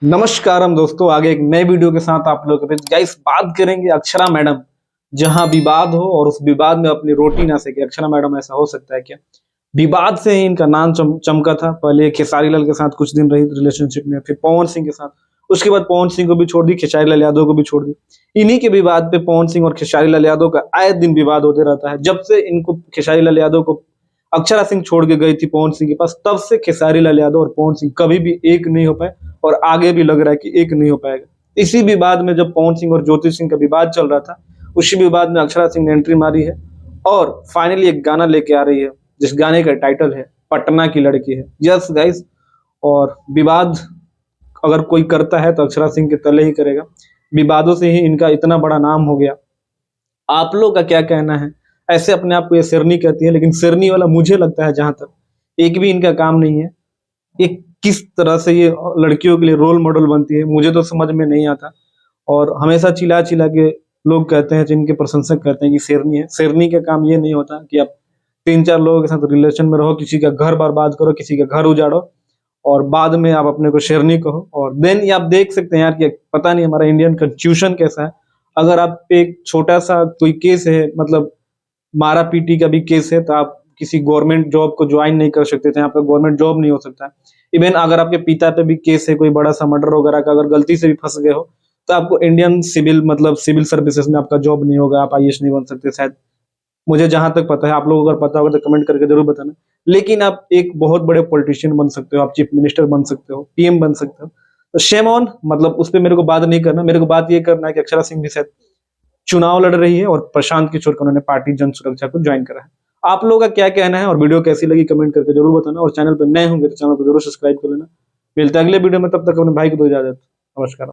नमस्कारम दोस्तों, आगे एक नए वीडियो के साथ आप लोग गाइस बात करेंगे अक्षरा मैडम। जहां विवाद हो और उस विवाद में अपनी रोटी ना सके। अक्षरा मैडम, ऐसा हो सकता है क्या? विवाद से ही इनका नाम चमका था। पहले खेसारी लाल के साथ कुछ दिन रही रिलेशनशिप में, फिर पवन सिंह के साथ। उसके बाद पवन सिंह को भी छोड़ दी, खेसारी लाल यादव को भी छोड़ दी। इन्हीं के विवाद पे पवन सिंह और खेसारी लाल यादव का आए दिन विवाद होते रहता है। जब से इनको खेसारी लाल यादव को अक्षरा सिंह छोड़ के गई थी पवन सिंह के पास, तब से खेसारी लाल यादव और पवन सिंह कभी भी एक नहीं हो पाए और आगे भी लग रहा है कि एक नहीं हो पाएगा। इसी विवाद में जब पवन सिंह और ज्योति सिंह का विवाद चल रहा था, उसी विवाद में अक्षरा सिंह ने एंट्री मारी है और फाइनली एक गाना लेके आ रही है, जिस गाने का टाइटल है पटना की लड़की है। यस गाइस, और विवाद अगर कोई करता है तो अक्षरा सिंह के तले ही करेगा। विवादों से ही इनका इतना बड़ा नाम हो गया। आप लोग का क्या कहना है? ऐसे अपने आप को ये शेरनी कहती है, लेकिन शेरनी वाला मुझे लगता है जहां तक एक भी इनका काम नहीं है। ये किस तरह से ये लड़कियों के लिए रोल मॉडल बनती है, मुझे तो समझ में नहीं आता। और हमेशा चिल्ला चिल्ला के लोग कहते हैं, जिनके प्रशंसक कहते हैं कि शेरनी है। शेरनी का काम ये नहीं होता कि आप तीन चार लोगों के साथ रिलेशन में रहो, किसी का घर बर्बाद करो, किसी का घर उजाड़ो और बाद में आप अपने को शेरनी कहो। और देन ये आप देख सकते हैं यार कि पता नहीं हमारा इंडियन कॉन्स्टिट्यूशन कैसा है। अगर आप पे एक छोटा सा कोई केस है, मतलब मारा पीटी का भी केस है, तो आप किसी गवर्नमेंट जॉब को ज्वाइन नहीं कर सकते थे। यहाँ पे गवर्नमेंट जॉब नहीं हो सकता। इवन अगर आपके पिता पे भी केस है, कोई बड़ा सा मर्डर वगैरह का, अगर गलती से भी फंस गए हो, तो आपको इंडियन सिविल मतलब सिविल सर्विसेज में आपका जॉब नहीं होगा, आप आईएएस नहीं बन सकते शायद। मुझे जहां तक पता है, आप लोगों को अगर पता होगा तो कमेंट करके जरूर बताना। लेकिन आप एक बहुत बड़े पॉलिटिशियन बन सकते हो, आप चीफ मिनिस्टर बन सकते हो, पीएम बन सकते हो। तो शेम ऑन, मतलब उस पर मेरे को बात नहीं करना। मेरे को बात ये करना है कि अक्षरा सिंह भी शायद चुनाव लड़ रही है और प्रशांत किशोर को उन्होंने पार्टी जन सुरक्षा को ज्वाइन करा है। आप लोगों का क्या कहना है और वीडियो कैसी लगी कमेंट करके जरूर बताना। और चैनल पर नए होंगे तो चैनल को जरूर सब्सक्राइब कर लेना। मिलते हैं अगले वीडियो में, तब तक अपने भाई को दो इजाजत। नमस्कार।